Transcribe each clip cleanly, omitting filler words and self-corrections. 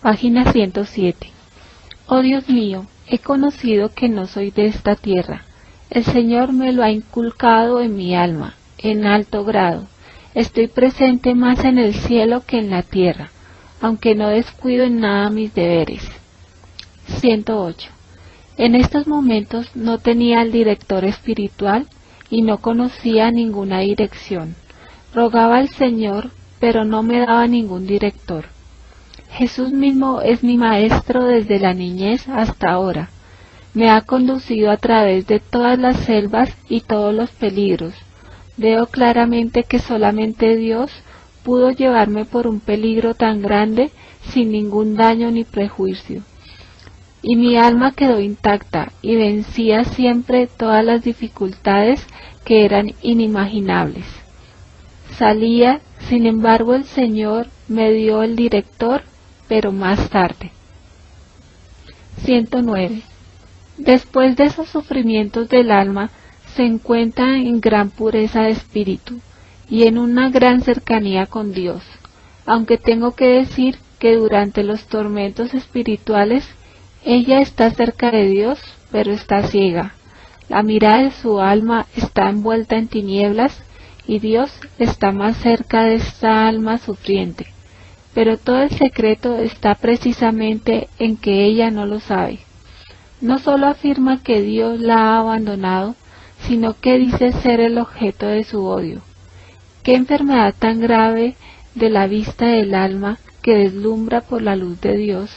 Página 107. Oh Dios mío, he conocido que no soy de esta tierra. El Señor me lo ha inculcado en mi alma, en alto grado. Estoy presente más en el cielo que en la tierra, aunque no descuido en nada mis deberes. 108. En estos momentos no tenía al director espiritual y no conocía ninguna dirección. Rogaba al Señor, pero no me daba ningún director. Jesús mismo es mi maestro desde la niñez hasta ahora. Me ha conducido a través de todas las selvas y todos los peligros. Veo claramente que solamente Dios pudo llevarme por un peligro tan grande sin ningún daño ni prejuicio. Y mi alma quedó intacta y vencía siempre todas las dificultades que eran inimaginables. Salía, sin embargo el Señor me dio el director, pero más tarde. 109. Después de esos sufrimientos del alma, se encuentra en gran pureza de espíritu y en una gran cercanía con Dios, aunque tengo que decir que durante los tormentos espirituales, ella está cerca de Dios, pero está ciega. La mirada de su alma está envuelta en tinieblas y Dios está más cerca de esta alma sufriente. Pero todo el secreto está precisamente en que ella no lo sabe. No solo afirma que Dios la ha abandonado, sino que dice ser el objeto de su odio. ¿Qué enfermedad tan grave de la vista del alma que deslumbra por la luz de Dios?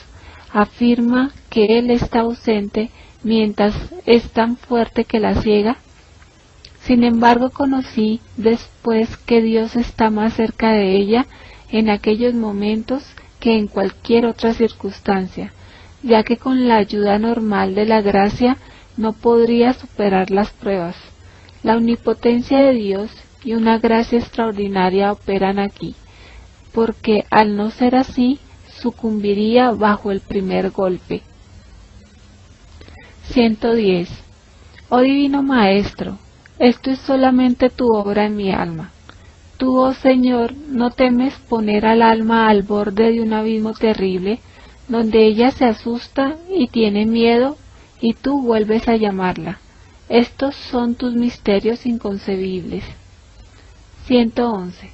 Afirma que Él está ausente mientras es tan fuerte que la ciega. Sin embargo, conocí después que Dios está más cerca de ella en aquellos momentos que en cualquier otra circunstancia, ya que con la ayuda normal de la gracia no podría superar las pruebas. La omnipotencia de Dios y una gracia extraordinaria operan aquí, porque al no ser así, sucumbiría bajo el primer golpe. 110. Oh Divino Maestro, esto es solamente tu obra en mi alma. Tú, oh Señor, no temes poner al alma al borde de un abismo terrible, donde ella se asusta y tiene miedo, y tú vuelves a llamarla. Estos son tus misterios inconcebibles. 111.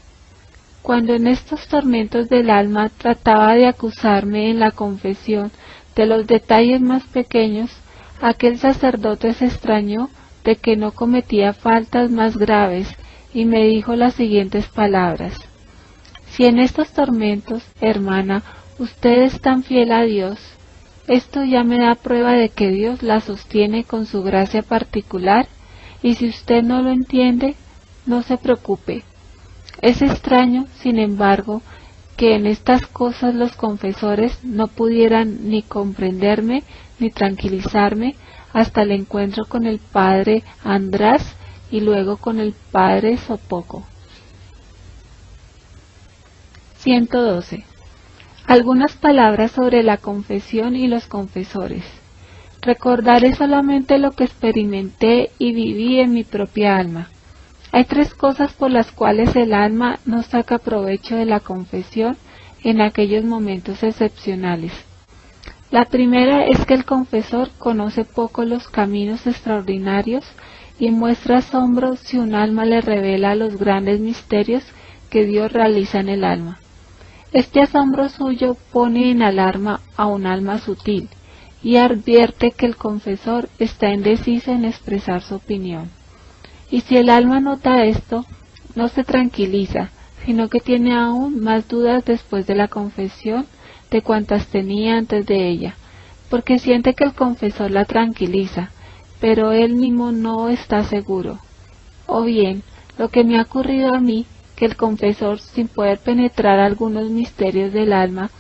Cuando en estos tormentos del alma trataba de acusarme en la confesión de los detalles más pequeños, aquel sacerdote se extrañó de que no cometía faltas más graves y me dijo las siguientes palabras: si en estos tormentos, hermana, usted es tan fiel a Dios, esto ya me da prueba de que Dios la sostiene con su gracia particular, y si usted no lo entiende, no se preocupe. Es extraño, sin embargo, que en estas cosas los confesores no pudieran ni comprenderme ni tranquilizarme hasta el encuentro con el padre András y luego con el padre Sopoco. 112. Algunas palabras sobre la confesión y los confesores. Recordaré solamente lo que experimenté y viví en mi propia alma. Hay tres cosas por las cuales el alma no saca provecho de la confesión en aquellos momentos excepcionales. La primera es que el confesor conoce poco los caminos extraordinarios y muestra asombro si un alma le revela los grandes misterios que Dios realiza en el alma. Este asombro suyo pone en alarma a un alma sutil y advierte que el confesor está indeciso en expresar su opinión. Y si el alma nota esto, no se tranquiliza, sino que tiene aún más dudas después de la confesión de cuantas tenía antes de ella, porque siente que el confesor la tranquiliza, pero él mismo no está seguro. O bien, lo que me ha ocurrido a mí, que el confesor, sin poder penetrar algunos misterios del alma,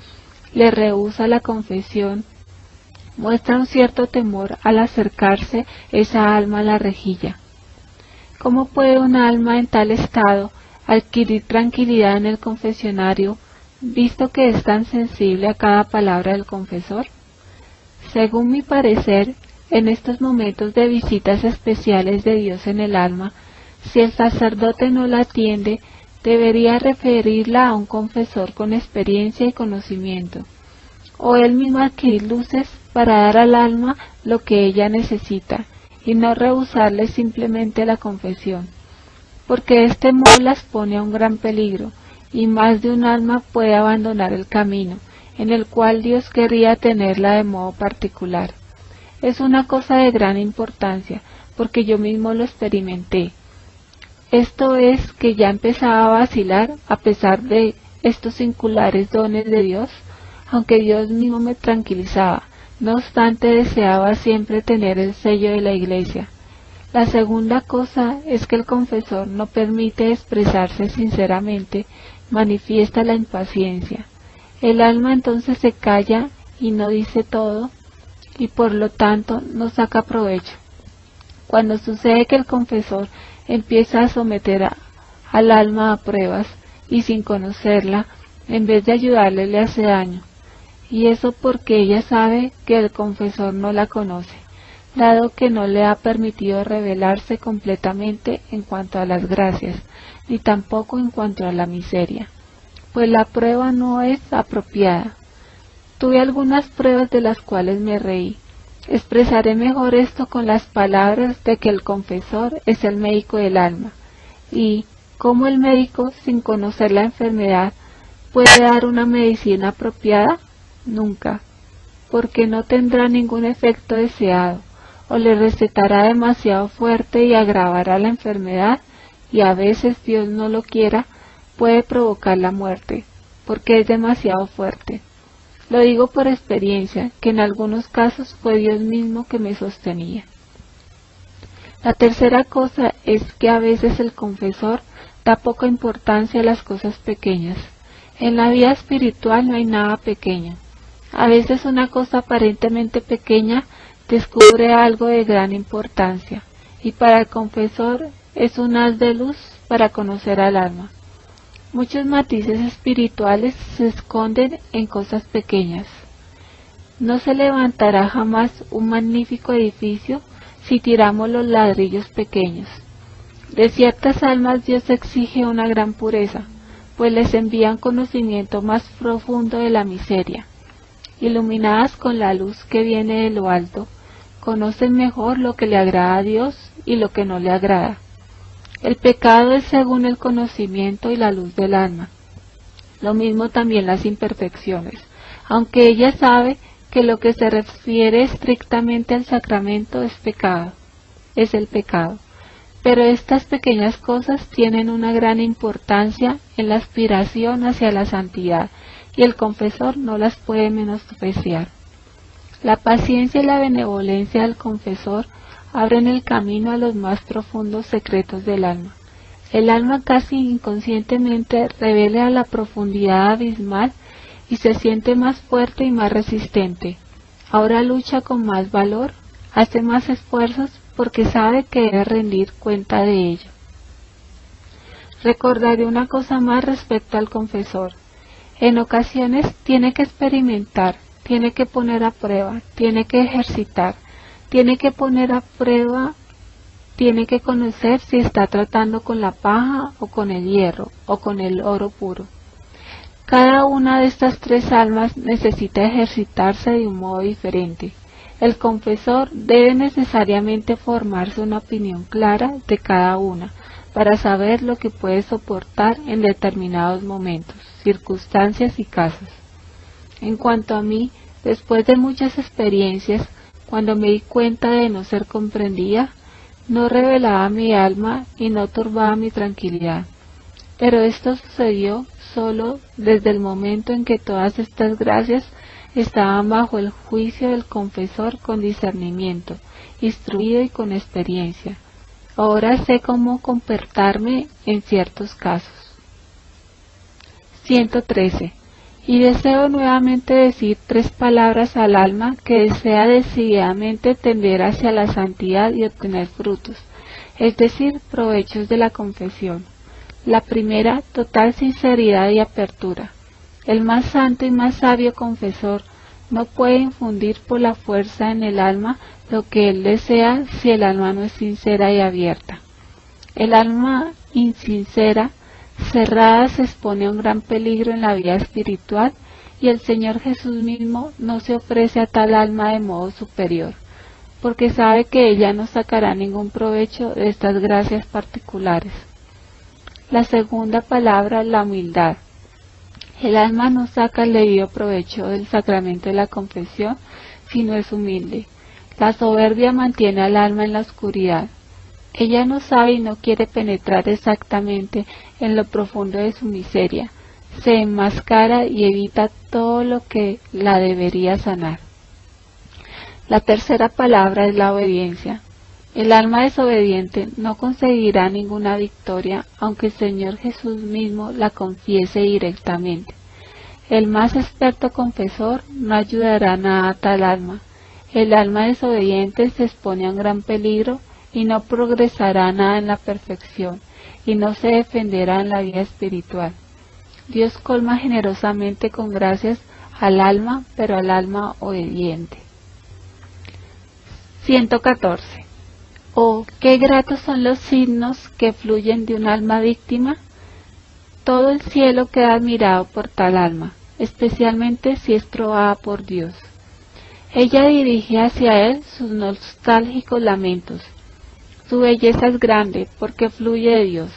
le rehúsa la confesión, muestra un cierto temor al acercarse esa alma a la rejilla. ¿Cómo puede un alma en tal estado adquirir tranquilidad en el confesionario, visto que es tan sensible a cada palabra del confesor? Según mi parecer, en estos momentos de visitas especiales de Dios en el alma, si el sacerdote no la atiende, debería referirla a un confesor con experiencia y conocimiento. o él mismo adquirir luces para dar al alma lo que ella necesita, y no rehusarle simplemente la confesión, porque de este modo las pone a un gran peligro, y más de un alma puede abandonar el camino, en el cual Dios querría tenerla de modo particular. Es una cosa de gran importancia, porque yo mismo lo experimenté. Esto es que ya empezaba a vacilar a pesar de estos singulares dones de Dios, aunque Dios mismo me tranquilizaba, no obstante deseaba siempre tener el sello de la Iglesia. La segunda cosa es que el confesor no permite expresarse sinceramente, manifiesta la impaciencia. El alma entonces se calla y no dice todo, y por lo tanto no saca provecho. Cuando sucede que el confesor empieza a someter al alma a pruebas, y sin conocerla, en vez de ayudarle le hace daño, y eso porque ella sabe que el confesor no la conoce, dado que no le ha permitido revelarse completamente en cuanto a las gracias, ni tampoco en cuanto a la miseria, pues la prueba no es apropiada. Tuve algunas pruebas de las cuales me reí. Expresaré mejor esto con las palabras de que el confesor es el médico del alma, y cómo el médico, sin conocer la enfermedad, puede dar una medicina apropiada. Nunca, porque no tendrá ningún efecto deseado, o le recetará demasiado fuerte y agravará la enfermedad, y a veces, Dios no lo quiera, puede provocar la muerte, porque es demasiado fuerte. Lo digo por experiencia, que en algunos casos fue Dios mismo que me sostenía. La tercera cosa es que a veces el confesor da poca importancia a las cosas pequeñas. En la vida espiritual no hay nada pequeño. A veces una cosa aparentemente pequeña descubre algo de gran importancia, y para el confesor es un haz de luz para conocer al alma. Muchos matices espirituales se esconden en cosas pequeñas. No se levantará jamás un magnífico edificio si tiramos los ladrillos pequeños. De ciertas almas Dios exige una gran pureza, pues les envía un conocimiento más profundo de la miseria. Iluminadas con la luz que viene de lo alto, conocen mejor lo que le agrada a Dios y lo que no le agrada. El pecado es según el conocimiento y la luz del alma. Lo mismo también las imperfecciones, aunque ella sabe que lo que se refiere estrictamente al sacramento es pecado, es el pecado. Pero estas pequeñas cosas tienen una gran importancia en la aspiración hacia la santidad, y el confesor no las puede menospreciar. La paciencia y la benevolencia del confesor abren el camino a los más profundos secretos del alma. El alma casi inconscientemente revela la profundidad abismal y se siente más fuerte y más resistente. Ahora lucha con más valor, hace más esfuerzos porque sabe que debe rendir cuenta de ello. Recordaré una cosa más respecto al confesor. En ocasiones tiene que experimentar, tiene que poner a prueba, tiene que ejercitar, tiene que poner a prueba, tiene que conocer si está tratando con la paja o con el hierro o con el oro puro. Cada una de estas tres almas necesita ejercitarse de un modo diferente. El confesor debe necesariamente formarse una opinión clara de cada una, para saber lo que puede soportar en determinados momentos, circunstancias y casos. En cuanto a mí, después de muchas experiencias, cuando me di cuenta de no ser comprendida, no revelaba mi alma y no turbaba mi tranquilidad. Pero esto sucedió solo desde el momento en que todas estas gracias estaban bajo el juicio del confesor con discernimiento, instruido y con experiencia. Ahora sé cómo comportarme en ciertos casos. 113. Y deseo nuevamente decir tres palabras al alma que desea decididamente tender hacia la santidad y obtener frutos, es decir, provechos de la confesión. La primera, total sinceridad y apertura. El más santo y más sabio confesor no puede infundir por la fuerza en el alma lo que él desea si el alma no es sincera y abierta. El alma insincera, cerrada, se expone a un gran peligro en la vida espiritual y el Señor Jesús mismo no se ofrece a tal alma de modo superior, porque sabe que ella no sacará ningún provecho de estas gracias particulares. La segunda palabra, la humildad. El alma no saca el debido provecho del sacramento de la confesión si no es humilde. La soberbia mantiene al alma en la oscuridad. Ella no sabe y no quiere penetrar exactamente en lo profundo de su miseria. Se enmascara y evita todo lo que la debería sanar. La tercera palabra es la obediencia. El alma desobediente no conseguirá ninguna victoria, aunque el Señor Jesús mismo la confiese directamente. El más experto confesor no ayudará nada a tal alma. El alma desobediente se expone a un gran peligro y no progresará nada en la perfección, y no se defenderá en la vida espiritual. Dios colma generosamente con gracias al alma, pero al alma obediente. 114. Oh, qué gratos son los signos que fluyen de un alma víctima. Todo el cielo queda admirado por tal alma, especialmente si es probada por Dios. Ella dirige hacia él sus nostálgicos lamentos. Su belleza es grande porque fluye de Dios.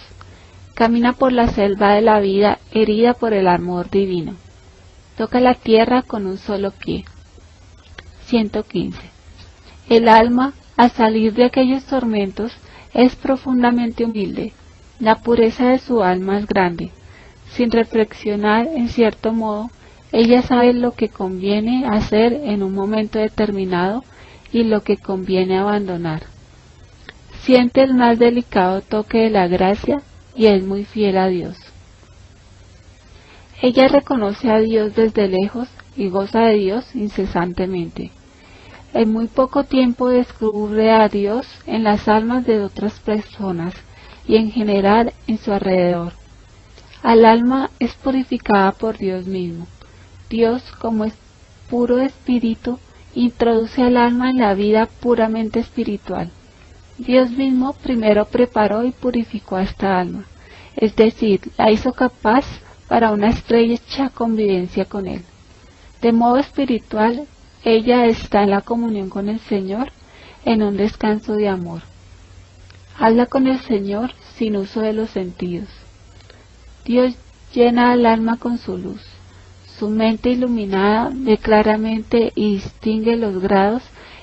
Camina por la selva de la vida herida por el amor divino. Toca la tierra con un solo pie. 115. El alma, al salir de aquellos tormentos, es profundamente humilde. La pureza de su alma es grande. Sin reflexionar, en cierto modo, ella sabe lo que conviene hacer en un momento determinado y lo que conviene abandonar. Siente el más delicado toque de la gracia y es muy fiel a Dios. Ella reconoce a Dios desde lejos y goza de Dios incesantemente. En muy poco tiempo descubre a Dios en las almas de otras personas y en general en su alrededor. Al alma es purificada por Dios mismo. Dios, como es puro espíritu, introduce al alma en la vida puramente espiritual. Dios mismo primero preparó y purificó a esta alma, es decir, la hizo capaz para una estrecha convivencia con Él. De modo espiritual, ella está en la comunión con el Señor, en un descanso de amor. Habla con el Señor sin uso de los sentidos. Dios llena al alma con su luz. Su mente iluminada ve claramente y distingue los grados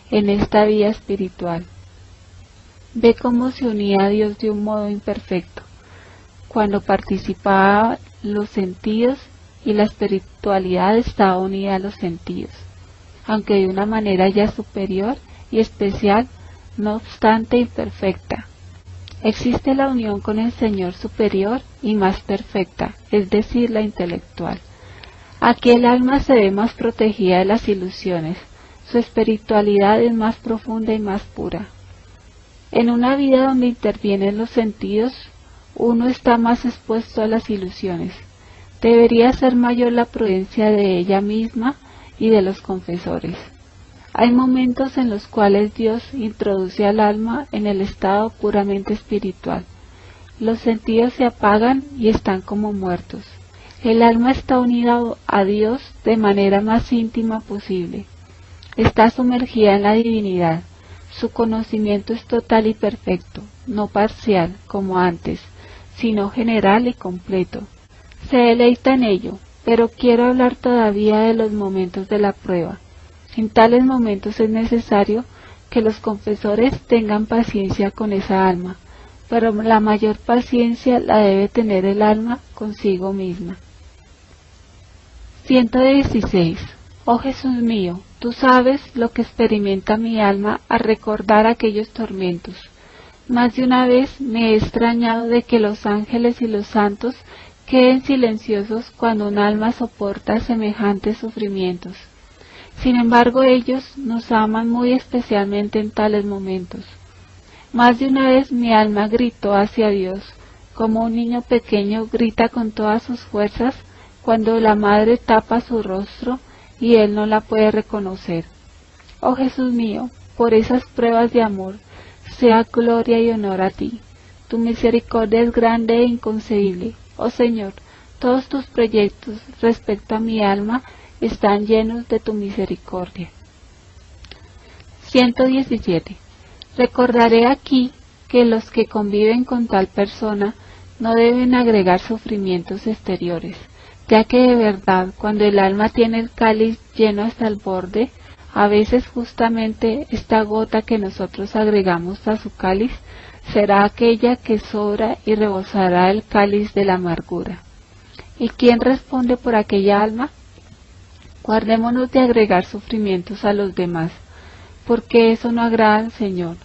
en esta vida espiritual. Ve cómo se unía a Dios de un modo imperfecto, cuando participaba los sentidos y la espiritualidad estaba unida a los sentidos, aunque de una manera ya superior y especial, no obstante imperfecta. Existe la unión con el Señor superior y más perfecta, es decir, la intelectual. Aquí el alma se ve más protegida de las ilusiones, su espiritualidad es más profunda y más pura. En una vida donde intervienen los sentidos, uno está más expuesto a las ilusiones. Debería ser mayor la prudencia de ella misma y de los confesores. Hay momentos en los cuales Dios introduce al alma en el estado puramente espiritual. Los sentidos se apagan y están como muertos. El alma está unida a Dios de manera más íntima posible. Está sumergida en la divinidad. Su conocimiento es total y perfecto, no parcial, como antes, sino general y completo. Se deleita en ello, pero quiero hablar todavía de los momentos de la prueba. En tales momentos es necesario que los confesores tengan paciencia con esa alma, pero la mayor paciencia la debe tener el alma consigo misma. 116. Oh Jesús mío, tú sabes lo que experimenta mi alma al recordar aquellos tormentos. Más de una vez me he extrañado de que los ángeles y los santos queden silenciosos cuando un alma soporta semejantes sufrimientos. Sin embargo, ellos nos aman muy especialmente en tales momentos. Más de una vez mi alma gritó hacia Dios, como un niño pequeño grita con todas sus fuerzas cuando la madre tapa su rostro y él no la puede reconocer. Oh Jesús mío, por esas pruebas de amor, sea gloria y honor a ti. Tu misericordia es grande e inconcebible. Oh Señor, todos tus proyectos respecto a mi alma están llenos de tu misericordia. 117. Recordaré aquí que los que conviven con tal persona no deben agregar sufrimientos exteriores, ya que de verdad, cuando el alma tiene el cáliz lleno hasta el borde, a veces justamente esta gota que nosotros agregamos a su cáliz será aquella que sobra y rebosará el cáliz de la amargura. ¿Y quién responde por aquella alma? Guardémonos de agregar sufrimientos a los demás, porque eso no agrada al Señor.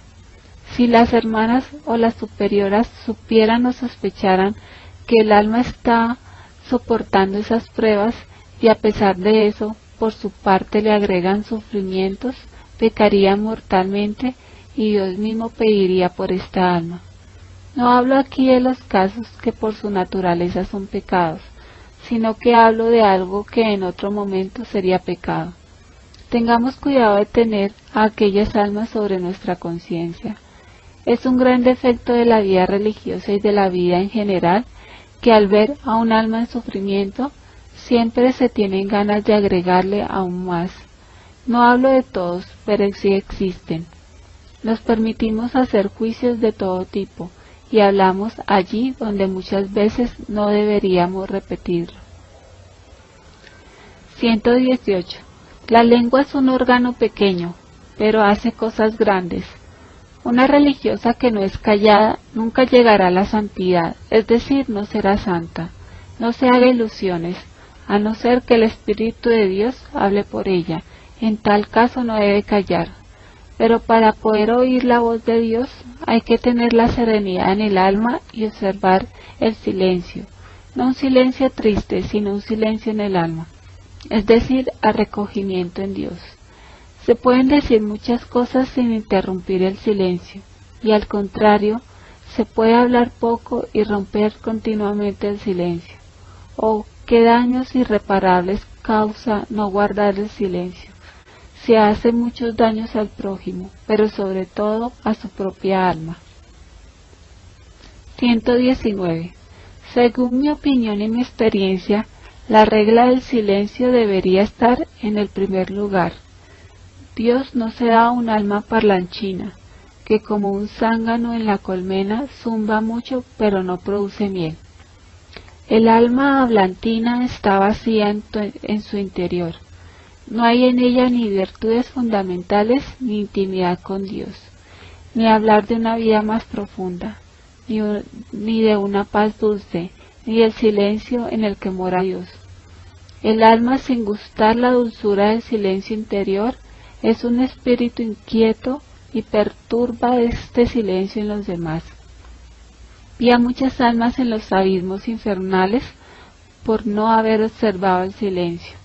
Si las hermanas o las superioras supieran o sospecharan que el alma está soportando esas pruebas y a pesar de eso, por su parte le agregan sufrimientos, pecarían mortalmente y Dios mismo pediría por esta alma. No hablo aquí de los casos que por su naturaleza son pecados, sino que hablo de algo que en otro momento sería pecado. Tengamos cuidado de tener a aquellas almas sobre nuestra conciencia. Es un gran defecto de la vida religiosa y de la vida en general que al ver a un alma en sufrimiento, siempre se tienen ganas de agregarle aún más. No hablo de todos, pero sí existen. Nos permitimos hacer juicios de todo tipo y hablamos allí donde muchas veces no deberíamos repetirlo. 118. La lengua es un órgano pequeño, pero hace cosas grandes. Una religiosa que no es callada nunca llegará a la santidad, es decir, no será santa. No se haga ilusiones, a no ser que el Espíritu de Dios hable por ella. En tal caso no debe callar. Pero para poder oír la voz de Dios hay que tener la serenidad en el alma y observar el silencio. No un silencio triste, sino un silencio en el alma, es decir, al recogimiento en Dios. Se pueden decir muchas cosas sin interrumpir el silencio, y al contrario, se puede hablar poco y romper continuamente el silencio. Oh, qué daños irreparables causa no guardar el silencio. Se hace muchos daños al prójimo, pero sobre todo a su propia alma. 119. Según mi opinión y mi experiencia, la regla del silencio debería estar en el primer lugar. Dios no se da a un alma parlanchina, que como un zángano en la colmena zumba mucho pero no produce miel. El alma hablantina está vacía en su interior. No hay en ella ni virtudes fundamentales ni intimidad con Dios, ni hablar de una vida más profunda, ni de una paz dulce, ni del silencio en el que mora Dios. El alma sin gustar la dulzura del silencio interior es un espíritu inquieto y perturba este silencio en los demás. Vi a muchas almas en los abismos infernales por no haber observado el silencio.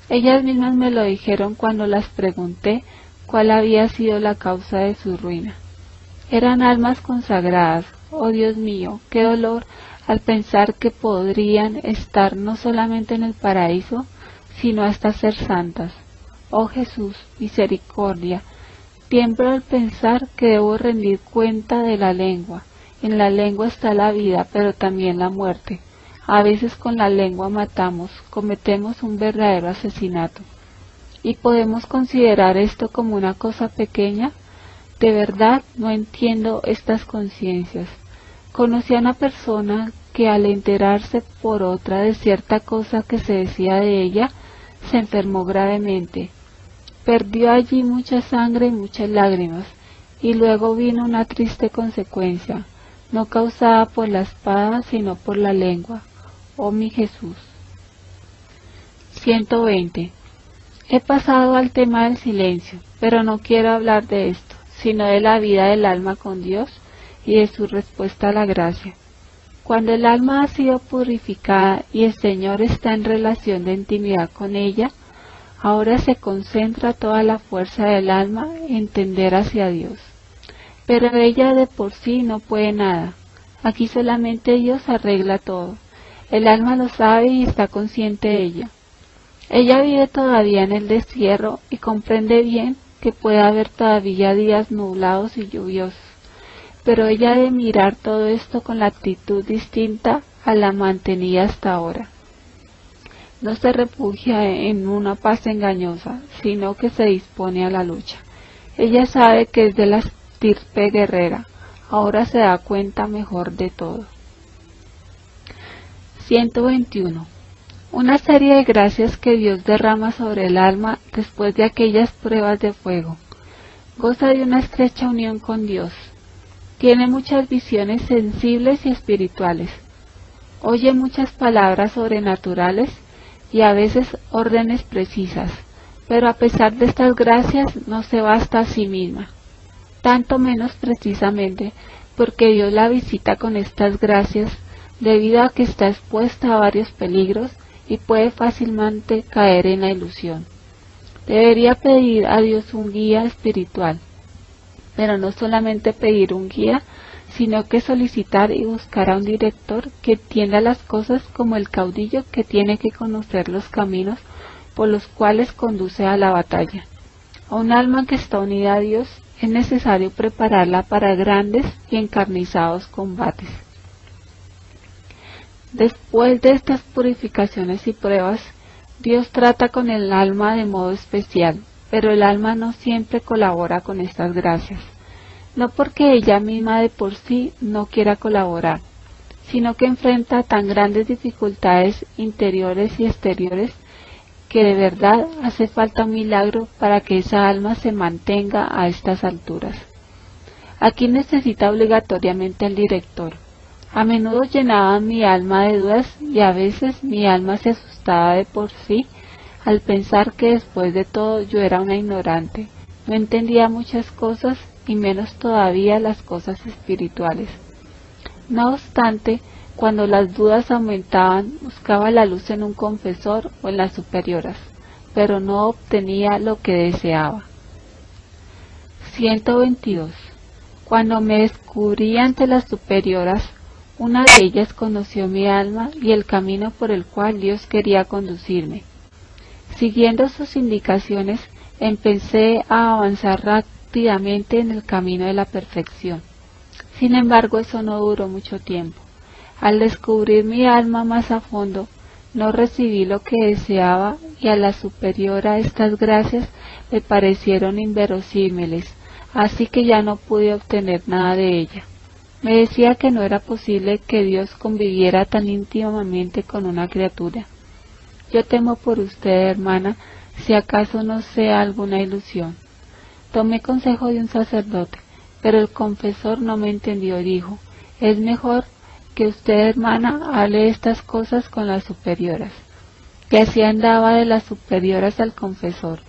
Ellas mismas me lo dijeron cuando las pregunté cuál había sido la causa de su ruina. Eran almas consagradas. Oh Dios mío, qué dolor al pensar que podrían estar no solamente en el paraíso, sino hasta ser santas. Oh Jesús, misericordia, tiemblo al pensar que debo rendir cuenta de la lengua. En la lengua está la vida, pero también la muerte. A veces con la lengua matamos, cometemos un verdadero asesinato. ¿Y podemos considerar esto como una cosa pequeña? De verdad no entiendo estas conciencias. Conocí a una persona que al enterarse por otra de cierta cosa que se decía de ella, se enfermó gravemente. Perdió allí mucha sangre y muchas lágrimas, y luego vino una triste consecuencia, no causada por la espada, sino por la lengua. Oh mi Jesús. 120. He pasado al tema del silencio, pero no quiero hablar de esto, sino de la vida del alma con Dios y de su respuesta a la gracia. Cuando el alma ha sido purificada y el Señor está en relación de intimidad con ella, ahora se concentra toda la fuerza del alma en tender hacia Dios. Pero ella de por sí no puede nada. Aquí solamente Dios arregla todo. El alma lo sabe y está consciente de ello. Ella vive todavía en el destierro y comprende bien que puede haber todavía días nublados y lluviosos. Pero ella debe mirar todo esto con la actitud distinta a la mantenida hasta ahora. No se refugia en una paz engañosa, sino que se dispone a la lucha. Ella sabe que es de la estirpe guerrera, ahora se da cuenta mejor de todo. 121. Una serie de gracias que Dios derrama sobre el alma después de aquellas pruebas de fuego. Goza de una estrecha unión con Dios. Tiene muchas visiones sensibles y espirituales. Oye muchas palabras sobrenaturales y a veces órdenes precisas, pero a pesar de estas gracias no se basta a sí misma, tanto menos precisamente porque Dios la visita con estas gracias debido a que está expuesta a varios peligros y puede fácilmente caer en la ilusión. Debería pedir a Dios un guía espiritual, pero no solamente pedir un guía, sino que solicitar y buscar a un director que entienda las cosas como el caudillo que tiene que conocer los caminos por los cuales conduce a la batalla. A un alma que está unida a Dios es necesario prepararla para grandes y encarnizados combates. Después de estas purificaciones y pruebas, Dios trata con el alma de modo especial, pero el alma no siempre colabora con estas gracias. No porque ella misma de por sí no quiera colaborar, sino que enfrenta tan grandes dificultades interiores y exteriores que de verdad hace falta un milagro para que esa alma se mantenga a estas alturas. Aquí necesita obligatoriamente al director. A menudo llenaba mi alma de dudas y a veces mi alma se asustaba de por sí al pensar que después de todo yo era una ignorante, no entendía muchas cosas y menos todavía las cosas espirituales. No obstante, cuando las dudas aumentaban, buscaba la luz en un confesor o en las superioras, pero no obtenía lo que deseaba. 122. Cuando me descubrí ante las superioras, una de ellas conoció mi alma y el camino por el cual Dios quería conducirme. Siguiendo sus indicaciones, empecé a avanzar rápidamente en el camino de la perfección. Sin embargo, eso no duró mucho tiempo. Al descubrir mi alma más a fondo, no recibí lo que deseaba y a la superiora estas gracias me parecieron inverosímiles, así que ya no pude obtener nada de ella. Me decía que no era posible que Dios conviviera tan íntimamente con una criatura. Yo temo por usted, hermana, si acaso no sea alguna ilusión. Tomé consejo de un sacerdote, pero el confesor no me entendió y dijo, es mejor que usted, hermana, hable estas cosas con las superioras. Y así andaba de las superioras al confesor,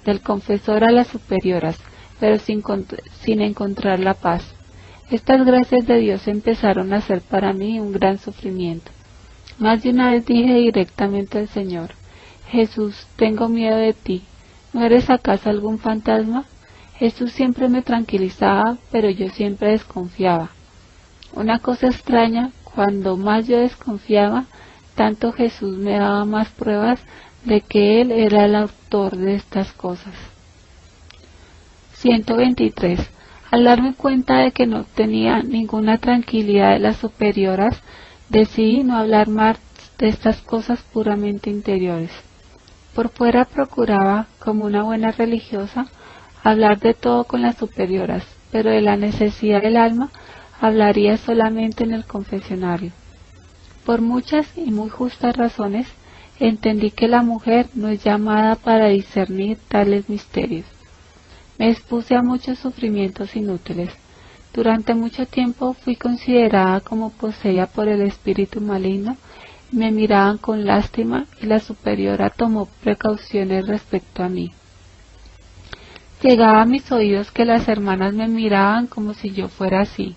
del confesor a las superioras, pero sin encontrar la paz. Estas gracias de Dios empezaron a ser para mí un gran sufrimiento. Más de una vez dije directamente al Señor, Jesús, tengo miedo de ti, ¿no eres acaso algún fantasma? Jesús siempre me tranquilizaba, pero yo siempre desconfiaba. Una cosa extraña, cuando más yo desconfiaba, tanto Jesús me daba más pruebas de que Él era el autor de estas cosas. 123. Al darme cuenta de que no tenía ninguna tranquilidad de las superioras, decidí no hablar más de estas cosas puramente interiores. Por fuera procuraba, como una buena religiosa, hablar de todo con las superioras, pero de la necesidad del alma hablaría solamente en el confesionario. Por muchas y muy justas razones, entendí que la mujer no es llamada para discernir tales misterios. Me expuse a muchos sufrimientos inútiles. Durante mucho tiempo fui considerada como poseída por el espíritu maligno, y me miraban con lástima y la superiora tomó precauciones respecto a mí. Llegaba a mis oídos que las hermanas me miraban como si yo fuera así,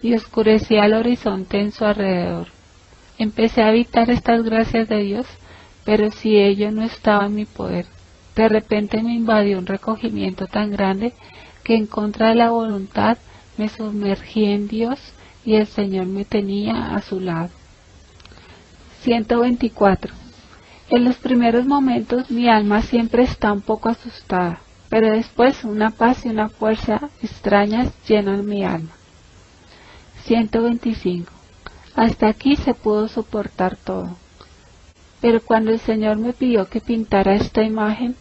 y oscurecía el horizonte en su alrededor. Empecé a evitar estas gracias de Dios, pero si ello no estaba en mi poder. De repente me invadió un recogimiento tan grande que en contra de la voluntad me sumergí en Dios y el Señor me tenía a su lado. 124. En los primeros momentos mi alma siempre está un poco asustada, pero después una paz y una fuerza extrañas llenan mi alma. 125. Hasta aquí se pudo soportar todo. Pero cuando el Señor me pidió que pintara esta imagen,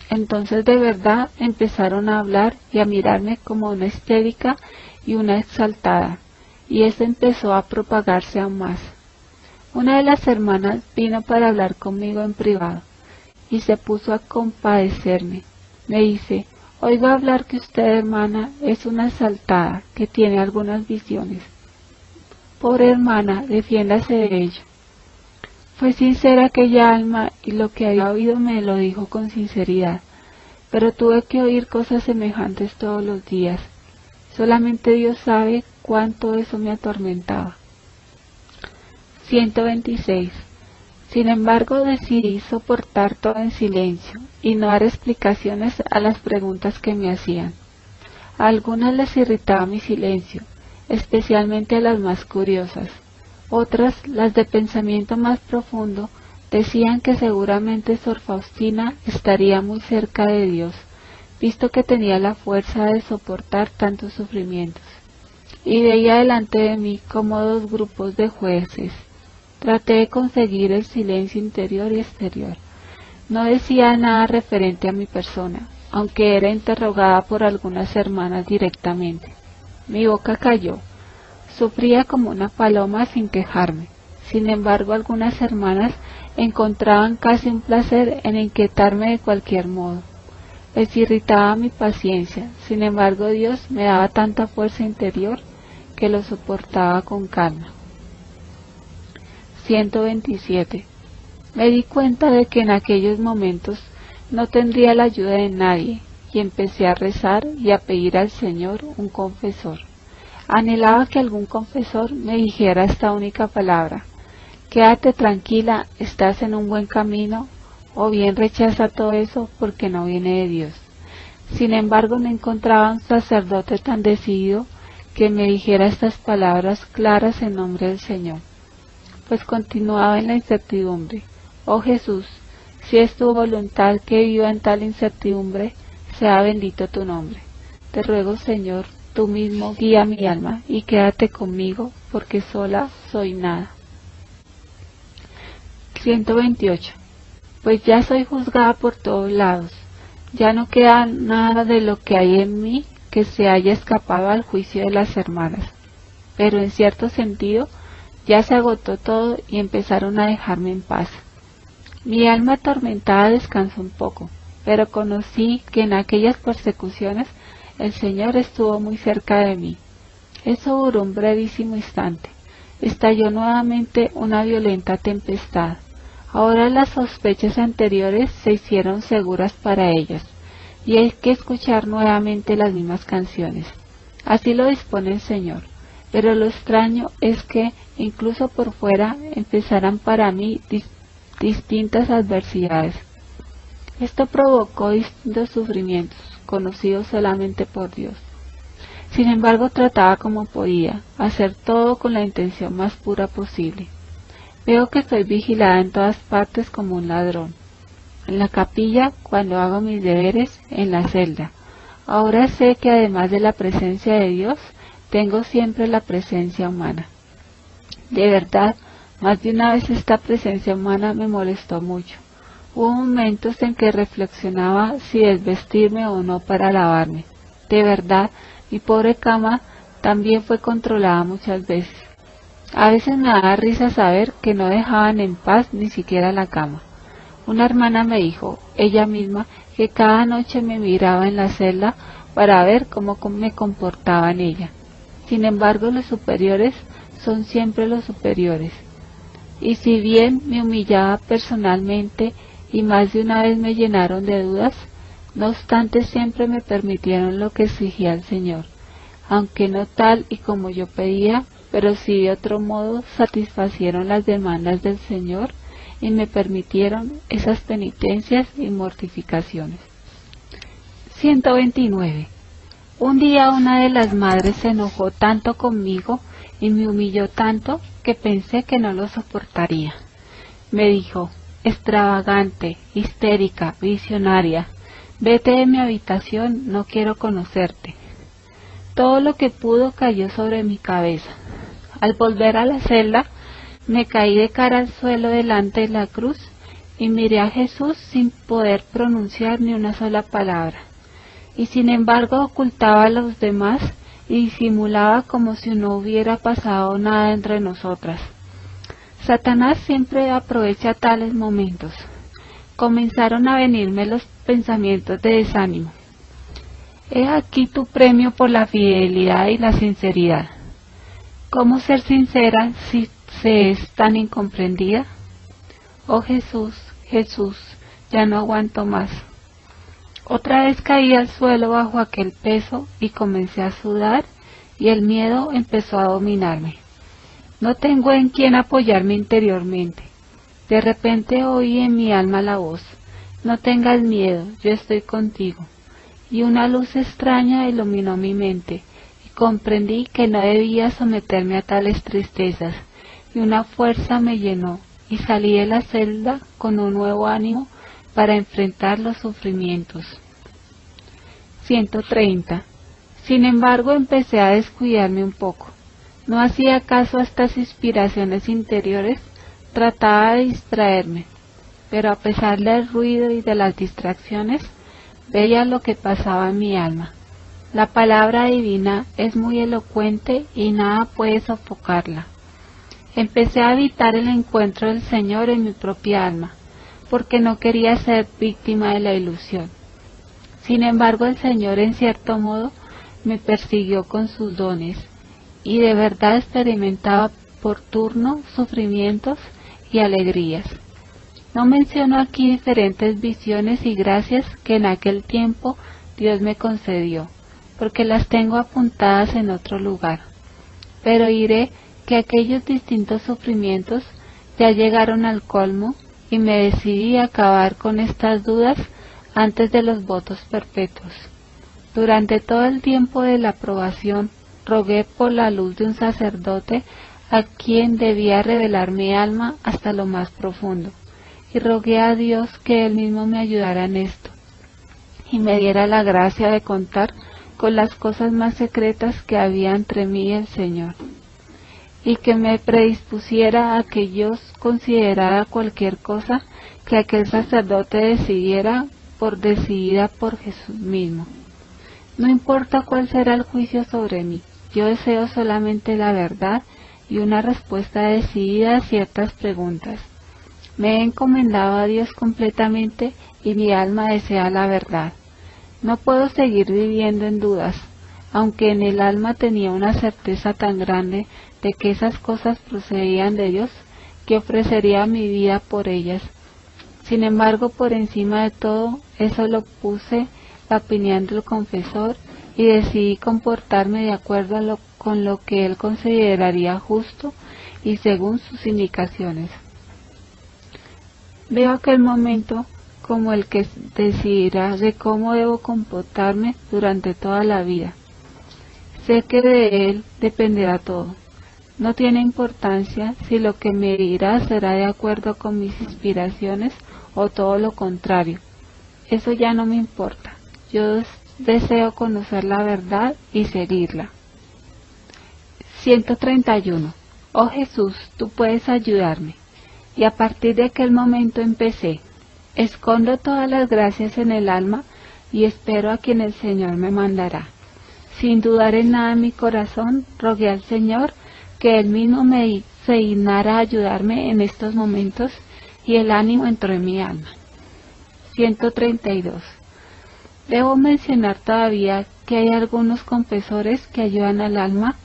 entonces de verdad empezaron a hablar y a mirarme como una histérica y una exaltada, y eso empezó a propagarse aún más. Una de las hermanas vino para hablar conmigo en privado, y se puso a compadecerme. Me dice: oigo hablar que usted, hermana, es una exaltada, que tiene algunas visiones. Pobre hermana, defiéndase de ello. Fue sincera aquella alma y lo que había oído me lo dijo con sinceridad, pero tuve que oír cosas semejantes todos los días. Solamente Dios sabe cuánto eso me atormentaba. 126. Sin embargo, decidí soportar todo en silencio y no dar explicaciones a las preguntas que me hacían. A algunas les irritaba mi silencio, especialmente a las más curiosas. Otras, las de pensamiento más profundo, decían que seguramente Sor Faustina estaría muy cerca de Dios, visto que tenía la fuerza de soportar tantos sufrimientos. Y veía delante de mí como dos grupos de jueces. Traté de conseguir el silencio interior y exterior. No decía nada referente a mi persona, aunque era interrogada por algunas hermanas directamente. Mi boca cayó. Sufría como una paloma sin quejarme. Sin embargo, algunas hermanas encontraban casi un placer en inquietarme de cualquier modo. Les irritaba mi paciencia. Sin embargo, Dios me daba tanta fuerza interior que lo soportaba con calma. 127. Me di cuenta de que en aquellos momentos no tendría la ayuda de nadie y empecé a rezar y a pedir al Señor un confesor. Anhelaba que algún confesor me dijera esta única palabra: quédate tranquila, estás en un buen camino, o bien rechaza todo eso porque no viene de Dios. Sin embargo, no encontraba un sacerdote tan decidido que me dijera estas palabras claras en nombre del Señor, pues continuaba en la incertidumbre. Oh Jesús, si es tu voluntad que viva en tal incertidumbre, sea bendito tu nombre. Te ruego, Señor, tú mismo guía mi alma y quédate conmigo, porque sola soy nada. 128. Pues ya soy juzgada por todos lados. Ya no queda nada de lo que hay en mí que se haya escapado al juicio de las hermanas. Pero en cierto sentido, ya se agotó todo y empezaron a dejarme en paz. Mi alma atormentada descansó un poco, pero conocí que en aquellas persecuciones el Señor estuvo muy cerca de mí. Eso duró un brevísimo instante. Estalló nuevamente una violenta tempestad. Ahora las sospechas anteriores se hicieron seguras para ellas, y hay que escuchar nuevamente las mismas canciones. Así lo dispone el Señor. Pero lo extraño es que, incluso por fuera, empezaran para mí distintas adversidades. Esto provocó distintos sufrimientos, conocidos solamente por Dios. Sin embargo, trataba como podía, hacer todo con la intención más pura posible. Veo que estoy vigilada en todas partes como un ladrón. En la capilla, cuando hago mis deberes, en la celda. Ahora sé que además de la presencia de Dios, tengo siempre la presencia humana. De verdad, más de una vez esta presencia humana me molestó mucho. Hubo momentos en que reflexionaba si desvestirme o no para lavarme. De verdad, mi pobre cama también fue controlada muchas veces. A veces me daba risa saber que no dejaban en paz ni siquiera la cama. Una hermana me dijo, ella misma, que cada noche me miraba en la celda para ver cómo me comportaba en ella. Sin embargo, los superiores son siempre los superiores. Y si bien me humillaba personalmente y más de una vez me llenaron de dudas, no obstante siempre me permitieron lo que exigía el Señor, aunque no tal y como yo pedía, pero sí de otro modo satisfacieron las demandas del Señor y me permitieron esas penitencias y mortificaciones. 129. Un día una de las madres se enojó tanto conmigo y me humilló tanto que pensé que no lo soportaría. Me dijo, extravagante, histérica, visionaria, vete de mi habitación, no quiero conocerte. Todo lo que pudo cayó sobre mi cabeza. Al volver a la celda, Me caí de cara al suelo delante de la cruz y miré a Jesús sin poder pronunciar ni una sola palabra. Y sin embargo ocultaba a los demás y disimulaba como si no hubiera pasado nada entre nosotras. Satanás siempre aprovecha tales momentos. Comenzaron a venirme los pensamientos de desánimo. He aquí tu premio por la fidelidad y la sinceridad. ¿Cómo ser sincera si se es tan incomprendida? Oh Jesús, Jesús, ya no aguanto más. Otra vez caí al suelo bajo aquel peso y comencé a sudar y el miedo empezó a dominarme. No tengo en quién apoyarme interiormente. De repente oí en mi alma la voz: no tengas miedo, yo estoy contigo. Y una luz extraña iluminó mi mente y comprendí que no debía someterme a tales tristezas, y una fuerza me llenó y salí de la celda con un nuevo ánimo para enfrentar los sufrimientos. 130. Sin embargo, empecé a descuidarme un poco. No hacía caso a estas inspiraciones interiores, trataba de distraerme, pero a pesar del ruido y de las distracciones, veía lo que pasaba en mi alma. La palabra divina es muy elocuente y nada puede sofocarla. Empecé a evitar el encuentro del Señor en mi propia alma, porque no quería ser víctima de la ilusión. Sin embargo, el Señor en cierto modo me persiguió con sus dones, y de verdad experimentaba por turno sufrimientos y alegrías. No menciono aquí diferentes visiones y gracias que en aquel tiempo Dios me concedió, porque las tengo apuntadas en otro lugar. Pero diré que aquellos distintos sufrimientos ya llegaron al colmo y me decidí a acabar con estas dudas antes de los votos perpetuos. Durante todo el tiempo de la probación rogué por la luz de un sacerdote a quien debía revelar mi alma hasta lo más profundo, y rogué a Dios que Él mismo me ayudara en esto, y me diera la gracia de contar con las cosas más secretas que había entre mí y el Señor, y que me predispusiera a que yo considerara cualquier cosa que aquel sacerdote decidiera por decidida por Jesús mismo. No importa cuál será el juicio sobre mí, yo deseo solamente la verdad y una respuesta decidida a ciertas preguntas. Me he encomendado a Dios completamente y mi alma desea la verdad. No puedo seguir viviendo en dudas, aunque en el alma tenía una certeza tan grande de que esas cosas procedían de Dios, que ofrecería mi vida por ellas. Sin embargo, por encima de todo eso lo puse la opinión del confesor y decidí comportarme de acuerdo con lo que él consideraría justo y según sus indicaciones. Veo aquel momento como el que decidirá de cómo debo comportarme durante toda la vida. Sé que de él dependerá todo. No tiene importancia si lo que me dirá será de acuerdo con mis inspiraciones o todo lo contrario. Eso ya no me importa. Yo deseo conocer la verdad y seguirla. 131. Oh Jesús, tú puedes ayudarme. Y a partir de aquel momento empecé. Escondo todas las gracias en el alma y espero a quien el Señor me mandará. Sin dudar en nada en mi corazón, rogué al Señor que Él mismo se dignara a ayudarme en estos momentos y el ánimo entró en mi alma. 132. Debo mencionar todavía que hay algunos confesores que ayudan al alma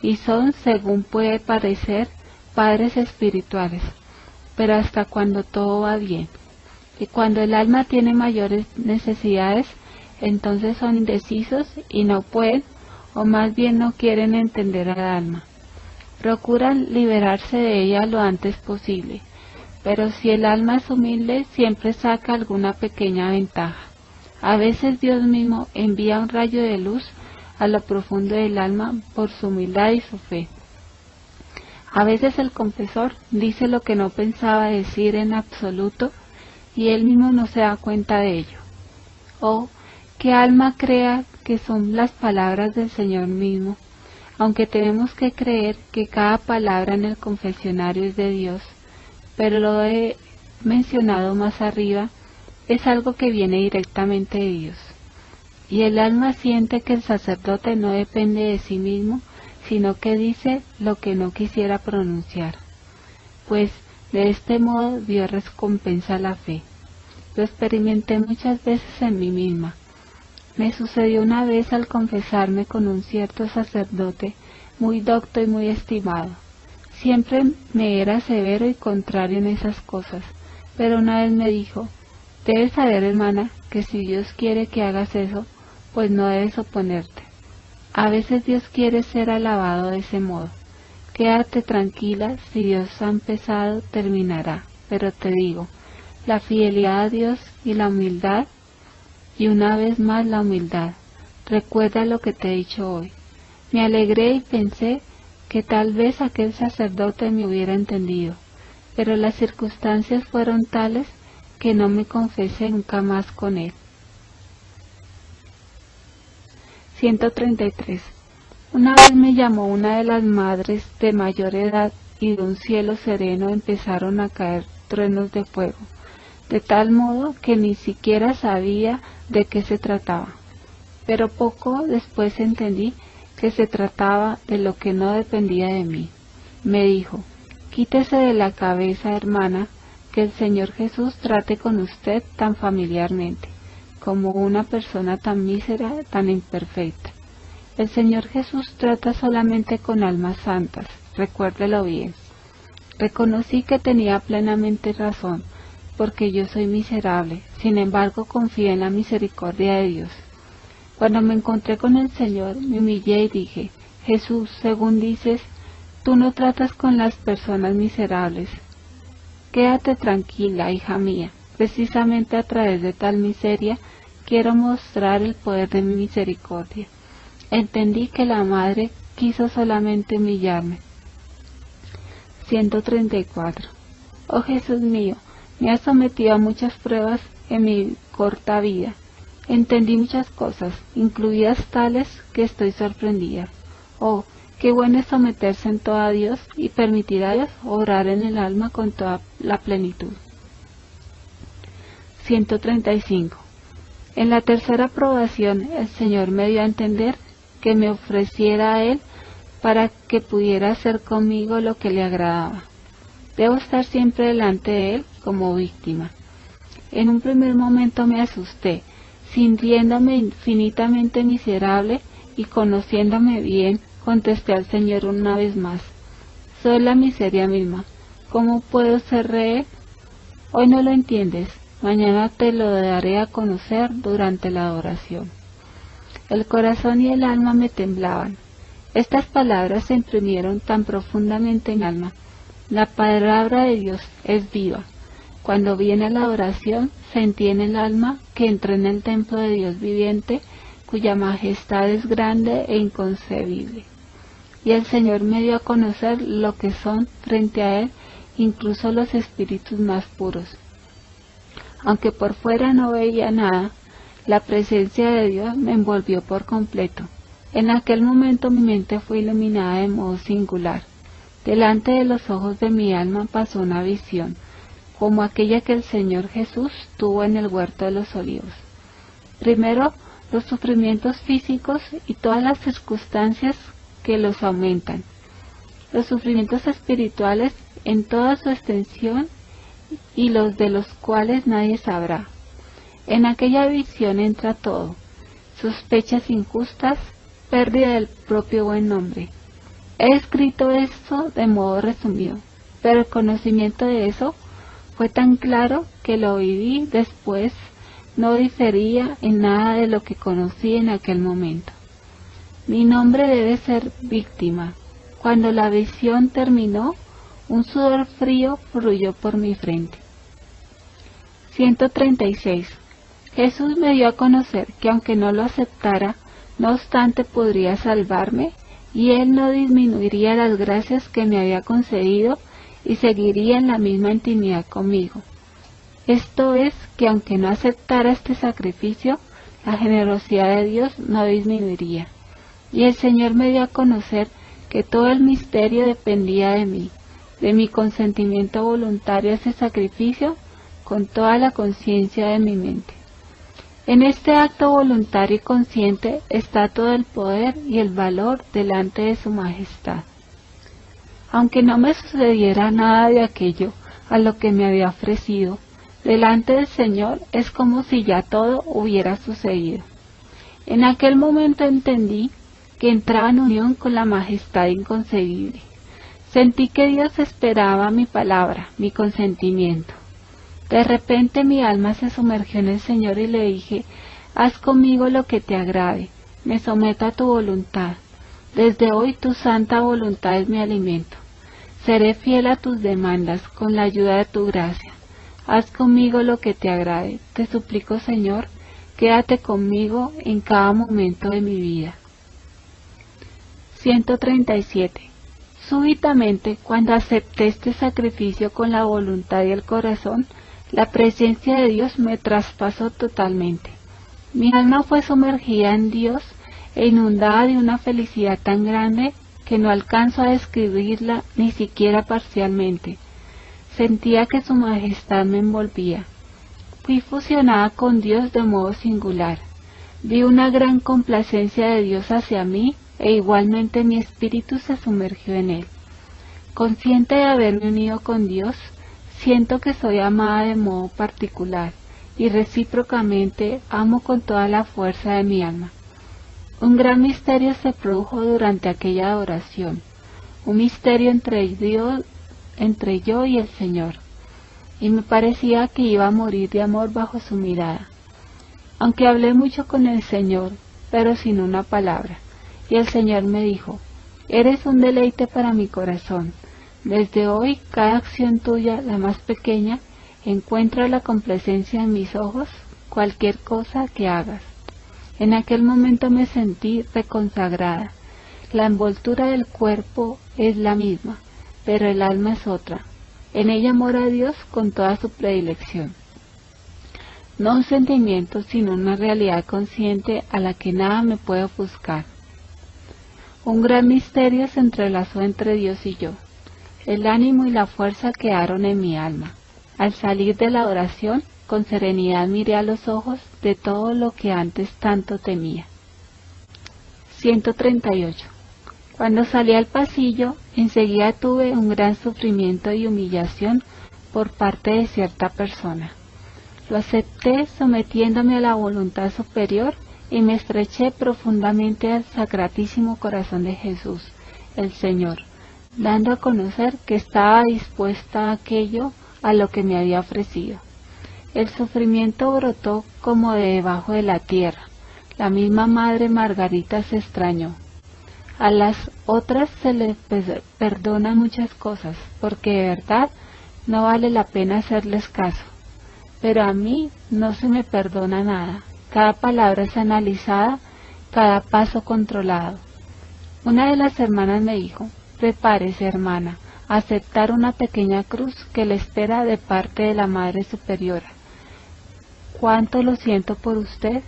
y son, según puede parecer, padres espirituales, pero hasta cuando todo va bien. Y cuando el alma tiene mayores necesidades, entonces son indecisos y no pueden, o más bien no quieren entender al alma. Procuran liberarse de ella lo antes posible, pero si el alma es humilde, siempre saca alguna pequeña ventaja. A veces Dios mismo envía un rayo de luz a lo profundo del alma por su humildad y su fe. A veces el confesor dice lo que no pensaba decir en absoluto y él mismo no se da cuenta de ello. Oh, que alma crea que son las palabras del Señor mismo, aunque tenemos que creer que cada palabra en el confesionario es de Dios, pero lo he mencionado más arriba, es algo que viene directamente de Dios. Y el alma siente que el sacerdote no depende de sí mismo, sino que dice lo que no quisiera pronunciar. Pues de este modo Dios recompensa la fe. Lo experimenté muchas veces en mí misma. Me sucedió una vez al confesarme con un cierto sacerdote muy docto y muy estimado. Siempre me era severo y contrario en esas cosas, pero una vez me dijo: debes saber, hermana, que si Dios quiere que hagas eso, pues no debes oponerte. A veces Dios quiere ser alabado de ese modo. Quédate tranquila, si Dios ha empezado, terminará. Pero te digo, la fidelidad a Dios y la humildad, y una vez más la humildad. Recuerda lo que te he dicho hoy. Me alegré y pensé que tal vez aquel sacerdote me hubiera entendido, pero las circunstancias fueron tales que no me confesé nunca más con él. 133. Una vez me llamó una de las madres de mayor edad y de un cielo sereno empezaron a caer truenos de fuego, de tal modo que ni siquiera sabía de qué se trataba. Pero poco después entendí que se trataba de lo que no dependía de mí. Me dijo: quítese de la cabeza, hermana, que el Señor Jesús trate con usted tan familiarmente, como una persona tan mísera, tan imperfecta. El Señor Jesús trata solamente con almas santas, recuérdelo bien. Reconocí que tenía plenamente razón, porque yo soy miserable, sin embargo confié en la misericordia de Dios. Cuando me encontré con el Señor, me humillé y dije: Jesús, según dices, tú no tratas con las personas miserables. Quédate tranquila, hija mía, precisamente a través de tal miseria quiero mostrar el poder de mi misericordia. Entendí que la Madre quiso solamente humillarme. 134. Oh Jesús mío, me has sometido a muchas pruebas en mi corta vida. Entendí muchas cosas, incluidas tales que estoy sorprendida. Oh, qué bueno es someterse en todo a Dios y permitir a Dios obrar en el alma con toda la plenitud. 135. En la tercera probación, el Señor me dio a entender que me ofreciera a Él para que pudiera hacer conmigo lo que le agradaba. Debo estar siempre delante de Él como víctima. En un primer momento me asusté, sintiéndome infinitamente miserable y conociéndome bien, contesté al Señor una vez más: soy la miseria misma, ¿cómo puedo ser rehén? Hoy no lo entiendes, mañana te lo daré a conocer durante la adoración. El corazón y el alma me temblaban. Estas palabras se imprimieron tan profundamente en mi alma. La palabra de Dios es viva. Cuando viene la adoración, sentí en el alma que entré en el templo de Dios viviente, cuya majestad es grande e inconcebible. Y el Señor me dio a conocer lo que son frente a Él incluso los espíritus más puros. Aunque por fuera no veía nada, la presencia de Dios me envolvió por completo. En aquel momento mi mente fue iluminada de modo singular. Delante de los ojos de mi alma pasó una visión, como aquella que el Señor Jesús tuvo en el huerto de los olivos. Primero, los sufrimientos físicos y todas las circunstancias que los aumentan. Los sufrimientos espirituales en toda su extensión y los de los cuales nadie sabrá. En aquella visión entra todo: sospechas injustas, pérdida del propio buen nombre. He escrito esto de modo resumido, pero el conocimiento de eso fue tan claro que lo viví después, no difería en nada de lo que conocí en aquel momento. Mi nombre debe ser víctima. Cuando la visión terminó, un sudor frío fluyó por mi frente. 136. Jesús me dio a conocer que aunque no lo aceptara, no obstante podría salvarme, y Él no disminuiría las gracias que me había concedido y seguiría en la misma intimidad conmigo. Esto es, que aunque no aceptara este sacrificio, la generosidad de Dios no disminuiría. Y el Señor me dio a conocer que todo el misterio dependía de mi consentimiento voluntario a ese sacrificio con toda la conciencia de mi mente. En este acto voluntario y consciente está todo el poder y el valor delante de su majestad. Aunque no me sucediera nada de aquello a lo que me había ofrecido, delante del Señor es como si ya todo hubiera sucedido. En aquel momento entendí que entraba en unión con la majestad inconcebible. Sentí que Dios esperaba mi palabra, mi consentimiento. De repente mi alma se sumergió en el Señor y le dije: haz conmigo lo que te agrade, me someto a tu voluntad. Desde hoy tu santa voluntad es mi alimento. Seré fiel a tus demandas con la ayuda de tu gracia. Haz conmigo lo que te agrade. Te suplico, Señor, quédate conmigo en cada momento de mi vida. 137. Súbitamente, cuando acepté este sacrificio con la voluntad y el corazón, la presencia de Dios me traspasó totalmente. Mi alma fue sumergida en Dios e inundada de una felicidad tan grande que no alcanzo a describirla ni siquiera parcialmente. Sentía que su majestad me envolvía. Fui fusionada con Dios de modo singular. Vi una gran complacencia de Dios hacia mí e igualmente mi espíritu se sumergió en él. Consciente de haberme unido con Dios, siento que soy amada de modo particular y recíprocamente amo con toda la fuerza de mi alma. Un gran misterio se produjo durante aquella adoración, un misterio entre yo y el Señor, y me parecía que iba a morir de amor bajo su mirada. Aunque hablé mucho con el Señor, pero sin una palabra, y el Señor me dijo: eres un deleite para mi corazón. Desde hoy, cada acción tuya, la más pequeña, encuentra la complacencia en mis ojos, cualquier cosa que hagas. En aquel momento me sentí reconsagrada. La envoltura del cuerpo es la misma, pero el alma es otra. En ella mora Dios con toda su predilección. No un sentimiento, sino una realidad consciente a la que nada me puede ofuscar. Un gran misterio se entrelazó entre Dios y yo. El ánimo y la fuerza quedaron en mi alma. Al salir de la adoración, con serenidad miré a los ojos de todo lo que antes tanto temía. 138. Cuando salí al pasillo, enseguida tuve un gran sufrimiento y humillación por parte de cierta persona. Lo acepté sometiéndome a la voluntad superior y me estreché profundamente al Sacratísimo Corazón de Jesús, el Señor, dando a conocer que estaba dispuesta a aquello a lo que me había ofrecido. El sufrimiento brotó como de debajo de la tierra. La misma Madre Margarita se extrañó. A las otras se les perdonan muchas cosas, porque de verdad no vale la pena hacerles caso. Pero a mí no se me perdona nada. Cada palabra es analizada, cada paso controlado. Una de las hermanas me dijo: prepárese, hermana, a aceptar una pequeña cruz que le espera de parte de la Madre Superiora. ¿Cuánto lo siento por usted?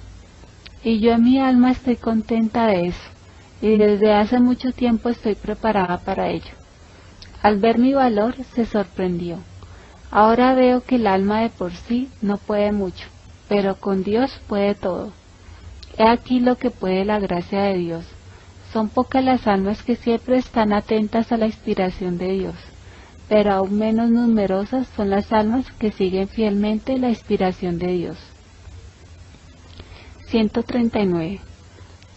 Y yo en mi alma estoy contenta de eso, y desde hace mucho tiempo estoy preparada para ello. Al ver mi valor, se sorprendió. Ahora veo que el alma de por sí no puede mucho, pero con Dios puede todo. He aquí lo que puede la gracia de Dios. Son pocas las almas que siempre están atentas a la inspiración de Dios, pero aún menos numerosas son las almas que siguen fielmente la inspiración de Dios. 139.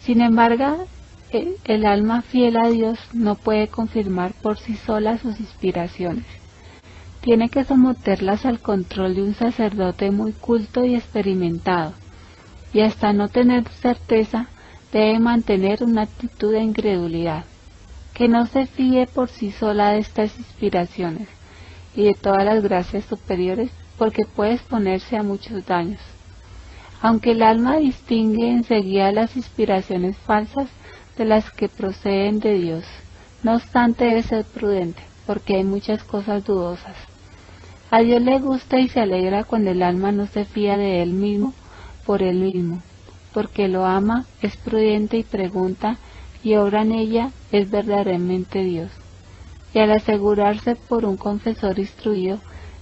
Sin embargo, el alma fiel a Dios no puede confirmar por sí sola sus inspiraciones. Tiene que someterlas al control de un sacerdote muy culto y experimentado, y hasta no tener certeza, debe mantener una actitud de incredulidad, que no se fíe por sí sola de estas inspiraciones y de todas las gracias superiores, porque puede exponerse a muchos daños. Aunque el alma distingue enseguida las inspiraciones falsas de las que proceden de Dios, no obstante debe ser prudente, porque hay muchas cosas dudosas. A Dios le gusta y se alegra cuando el alma no se fía de él mismo por él mismo, porque lo ama, es prudente y pregunta, y obra en ella es verdaderamente Dios. Y al asegurarse por un confesor instruido,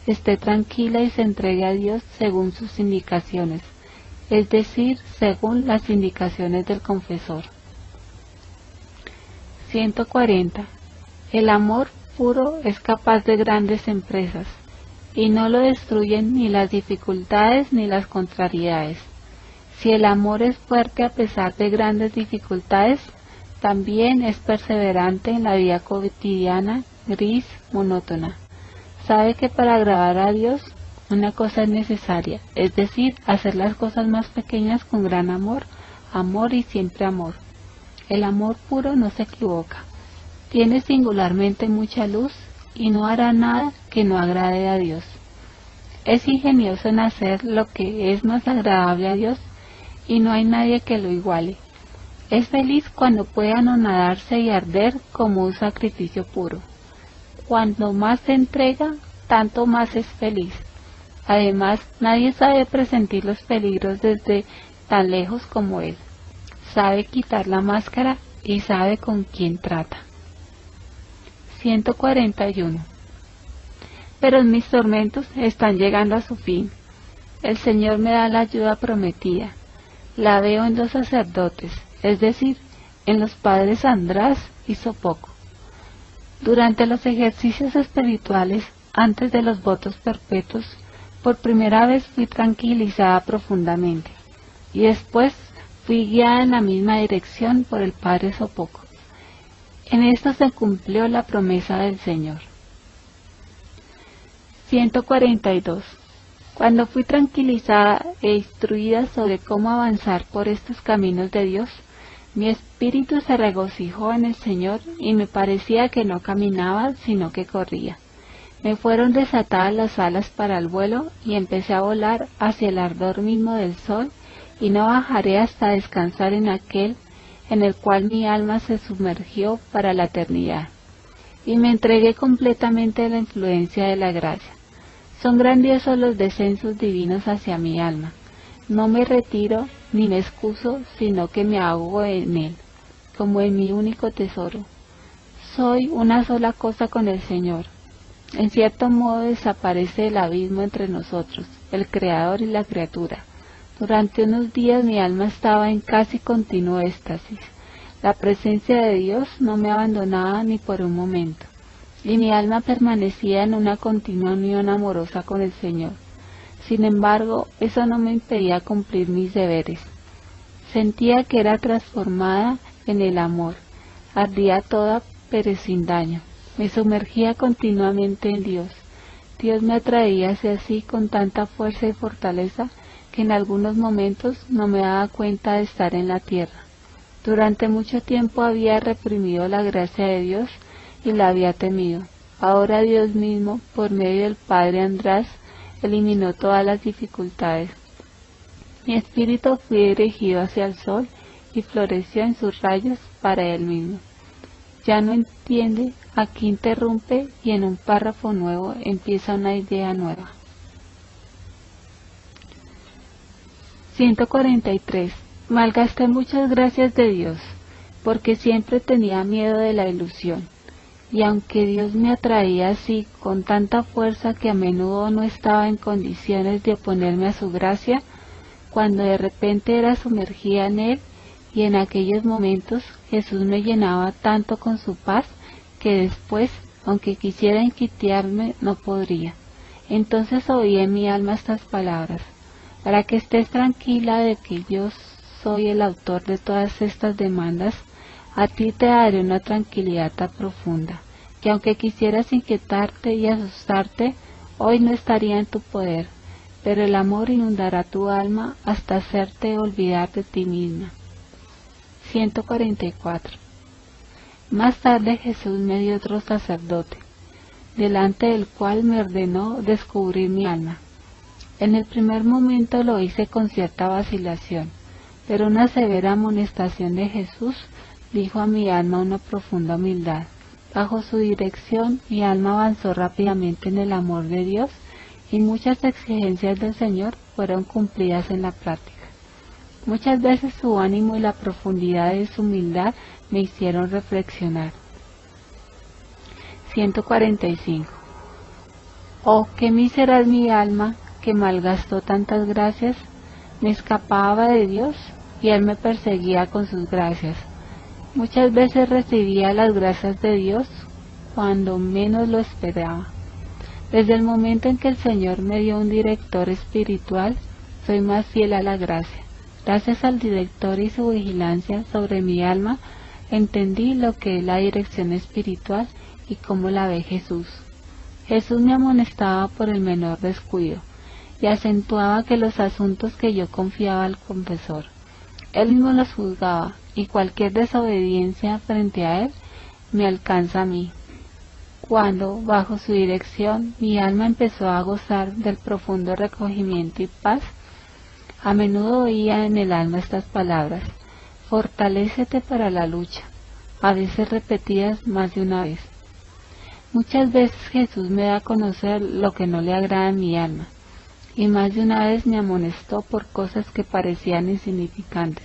esté tranquila y se entregue a Dios según sus indicaciones, es decir, según las indicaciones del confesor. 140. El amor puro es capaz de grandes empresas, y no lo destruyen ni las dificultades ni las contrariedades. Si el amor es fuerte a pesar de grandes dificultades, también es perseverante en la vida cotidiana, gris, monótona. Sabe que para agradar a Dios una cosa es necesaria, es decir, hacer las cosas más pequeñas con gran amor, amor y siempre amor. El amor puro no se equivoca, tiene singularmente mucha luz y no hará nada que no agrade a Dios. Es ingenioso en hacer lo que es más agradable a Dios y no hay nadie que lo iguale. Es feliz cuando puede anonadarse y arder como un sacrificio puro. Cuando más se entrega, tanto más es feliz. Además, nadie sabe presentir los peligros desde tan lejos como él. Sabe quitar la máscara y sabe con quién trata. 141. Pero mis tormentos están llegando a su fin. El Señor me da la ayuda prometida. La veo en los sacerdotes, es decir, en los padres András y Sopoco. Durante los ejercicios espirituales, antes de los votos perpetuos, por primera vez fui tranquilizada profundamente, y después fui guiada en la misma dirección por el padre Sopoco. En esto se cumplió la promesa del Señor. 142. Cuando fui tranquilizada e instruida sobre cómo avanzar por estos caminos de Dios, mi espíritu se regocijó en el Señor y me parecía que no caminaba, sino que corría. Me fueron desatadas las alas para el vuelo y empecé a volar hacia el ardor mismo del sol, y no bajaré hasta descansar en aquel en el cual mi alma se sumergió para la eternidad. Y me entregué completamente a la influencia de la gracia. Son grandiosos los descensos divinos hacia mi alma. No me retiro ni me excuso, sino que me ahogo en él, como en mi único tesoro. Soy una sola cosa con el Señor. En cierto modo desaparece el abismo entre nosotros, el Creador y la criatura. Durante unos días mi alma estaba en casi continuo éxtasis. La presencia de Dios no me abandonaba ni por un momento, y mi alma permanecía en una continua unión amorosa con el Señor. Sin embargo, eso no me impedía cumplir mis deberes. Sentía que era transformada en el amor, ardía toda pero sin daño. Me sumergía continuamente en Dios. Dios me atraía hacia sí con tanta fuerza y fortaleza que en algunos momentos no me daba cuenta de estar en la tierra. Durante mucho tiempo había reprimido la gracia de Dios y la había temido. Ahora Dios mismo, por medio del Padre András, eliminó todas las dificultades. Mi espíritu fue dirigido hacia el sol y floreció en sus rayos para él mismo. Ya no entiende, aquí interrumpe y en un párrafo nuevo empieza una idea nueva. 143. Malgasté muchas gracias de Dios, porque siempre tenía miedo de la ilusión, y aunque Dios me atraía así con tanta fuerza que a menudo no estaba en condiciones de oponerme a su gracia, cuando de repente era sumergida en él, y en aquellos momentos Jesús me llenaba tanto con su paz que después, aunque quisiera inquietarme, no podría. Entonces oí en mi alma estas palabras: para que estés tranquila de que yo soy el autor de todas estas demandas, a ti te daré una tranquilidad tan profunda, que aunque quisieras inquietarte y asustarte, hoy no estaría en tu poder, pero el amor inundará tu alma hasta hacerte olvidar de ti misma. 144. Más tarde Jesús me dio otro sacerdote, delante del cual me ordenó descubrir mi alma. En el primer momento lo hice con cierta vacilación, pero una severa amonestación de Jesús dijo a mi alma una profunda humildad. Bajo su dirección mi alma avanzó rápidamente en el amor de Dios y muchas exigencias del Señor fueron cumplidas en la práctica. Muchas veces su ánimo y la profundidad de su humildad me hicieron reflexionar. 145. Oh, qué mísera es mi alma, que malgastó tantas gracias. Me escapaba de Dios y Él me perseguía con sus gracias. Muchas veces recibía las gracias de Dios cuando menos lo esperaba. Desde el momento en que el Señor me dio un director espiritual, soy más fiel a la gracia. Gracias al director y su vigilancia sobre mi alma, entendí lo que es la dirección espiritual y cómo la ve Jesús. Jesús me amonestaba por el menor descuido y acentuaba que los asuntos que yo confiaba al confesor. Él mismo los juzgaba y cualquier desobediencia frente a él me alcanza a mí. Cuando, bajo su dirección, mi alma empezó a gozar del profundo recogimiento y paz, a menudo oía en el alma estas palabras: fortalécete para la lucha, a veces repetidas más de una vez. Muchas veces Jesús me da a conocer lo que no le agrada a mi alma, y más de una vez me amonestó por cosas que parecían insignificantes,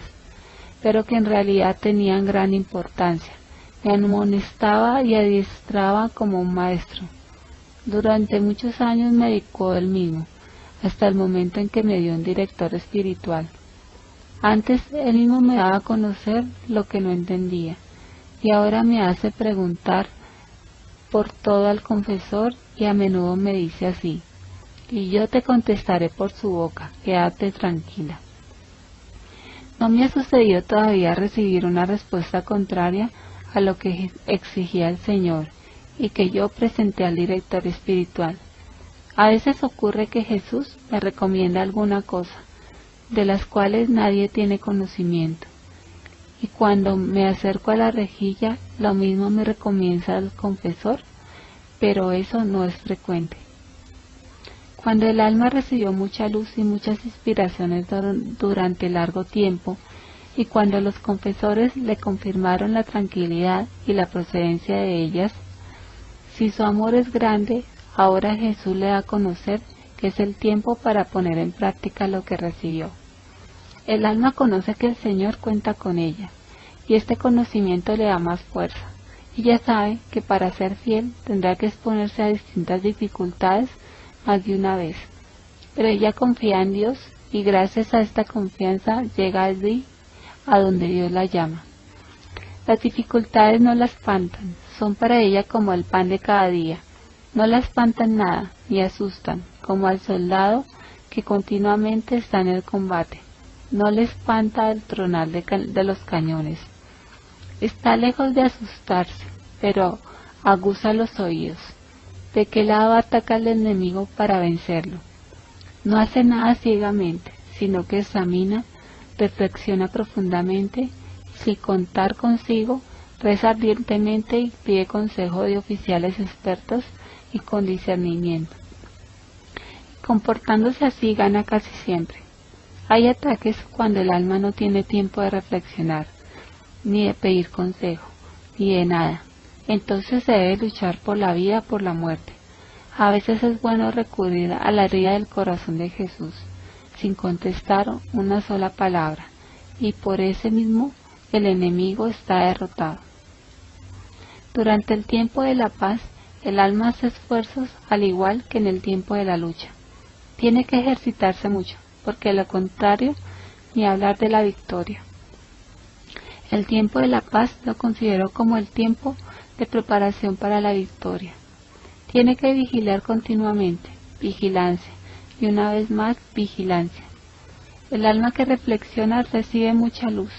pero que en realidad tenían gran importancia. Me amonestaba y adiestraba como un maestro. Durante muchos años me dedicó él mismo, hasta el momento en que me dio un director espiritual. Antes él mismo me daba a conocer lo que no entendía, y ahora me hace preguntar por todo al confesor, y a menudo me dice así: y yo te contestaré por su boca, quédate tranquila. No me ha sucedido todavía recibir una respuesta contraria a lo que exigía el Señor y que yo presenté al director espiritual. A veces ocurre que Jesús me recomienda alguna cosa, de las cuales nadie tiene conocimiento, y cuando me acerco a la rejilla, lo mismo me recomienda el confesor, pero eso no es frecuente. Cuando el alma recibió mucha luz y muchas inspiraciones durante largo tiempo, y cuando los confesores le confirmaron la tranquilidad y la procedencia de ellas, si su amor es grande, ahora Jesús le da a conocer que es el tiempo para poner en práctica lo que recibió. El alma conoce que el Señor cuenta con ella, y este conocimiento le da más fuerza. Ella sabe que para ser fiel tendrá que exponerse a distintas dificultades más de una vez, pero ella confía en Dios y gracias a esta confianza llega allí a donde Dios la llama. Las dificultades no la espantan, son para ella como el pan de cada día, no la espantan nada ni asustan, como al soldado que continuamente está en el combate, no le espanta el tronar de los cañones. Está lejos de asustarse, pero aguza los oídos. ¿De qué lado ataca el enemigo para vencerlo? No hace nada ciegamente, sino que examina, reflexiona profundamente, y sin contar consigo, reza ardientemente y pide consejo de oficiales expertos y con discernimiento. Comportándose así gana casi siempre. Hay ataques cuando el alma no tiene tiempo de reflexionar, ni de pedir consejo, ni de nada. Entonces se debe luchar por la vida, por la muerte. A veces es bueno recurrir a la herida del corazón de Jesús, sin contestar una sola palabra, y por ese mismo el enemigo está derrotado. Durante el tiempo de la paz, el alma hace esfuerzos al igual que en el tiempo de la lucha. Tiene que ejercitarse mucho, porque lo contrario, ni hablar de la victoria. El tiempo de la paz lo considero como el tiempo de preparación para la victoria. Tiene que vigilar continuamente, vigilancia, y una vez más vigilancia. El alma que reflexiona recibe mucha luz.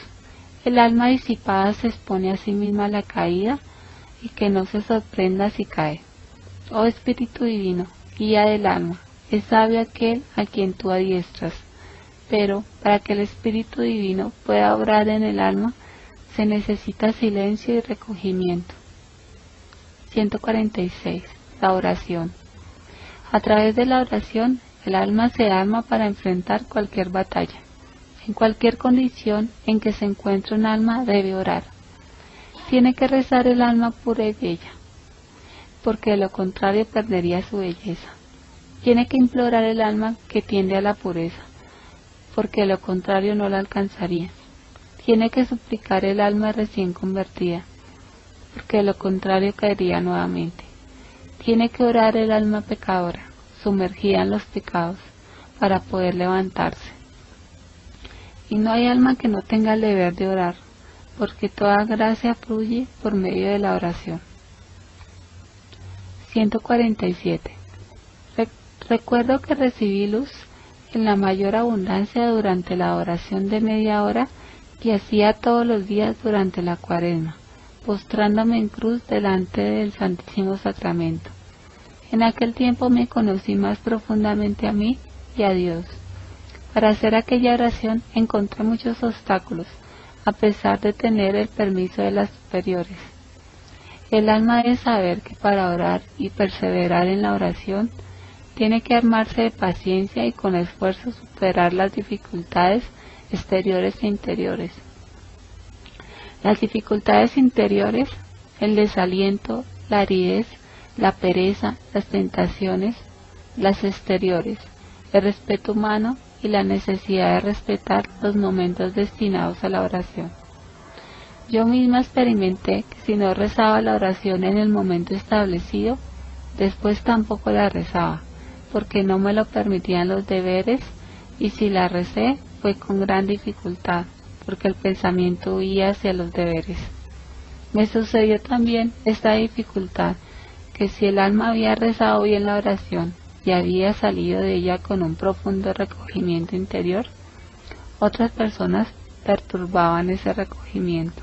El alma disipada se expone a sí misma a la caída y que no se sorprenda si cae. Oh Espíritu Divino, guía del alma, es sabio aquel a quien tú adiestras, pero para que el Espíritu Divino pueda obrar en el alma se necesita silencio y recogimiento. 146. La oración. A través de la oración, el alma se arma para enfrentar cualquier batalla. En cualquier condición en que se encuentre un alma debe orar. Tiene que rezar el alma pura y bella, porque de lo contrario perdería su belleza. Tiene que implorar el alma que tiende a la pureza, porque lo contrario no la alcanzaría. Tiene que suplicar el alma recién convertida, porque lo contrario caería nuevamente. Tiene que orar el alma pecadora, sumergida en los pecados, para poder levantarse. Y no hay alma que no tenga el deber de orar, porque toda gracia fluye por medio de la oración. 147. Recuerdo que recibí luz en la mayor abundancia durante la oración de media hora que hacía todos los días durante la Cuaresma, postrándome en cruz delante del Santísimo Sacramento. En aquel tiempo me conocí más profundamente a mí y a Dios. Para hacer aquella oración encontré muchos obstáculos, a pesar de tener el permiso de las superiores. El alma debe saber que para orar y perseverar en la oración, tiene que armarse de paciencia y con esfuerzo superar las dificultades exteriores e interiores. Las dificultades interiores, el desaliento, la aridez, la pereza, las tentaciones, las exteriores, el respeto humano y la necesidad de respetar los momentos destinados a la oración. Yo misma experimenté que si no rezaba la oración en el momento establecido, después tampoco la rezaba, porque no me lo permitían los deberes, y si la recé fue con gran dificultad, porque el pensamiento huía hacia los deberes. Me sucedió también esta dificultad, que si el alma había rezado bien la oración y había salido de ella con un profundo recogimiento interior, otras personas perturbaban ese recogimiento.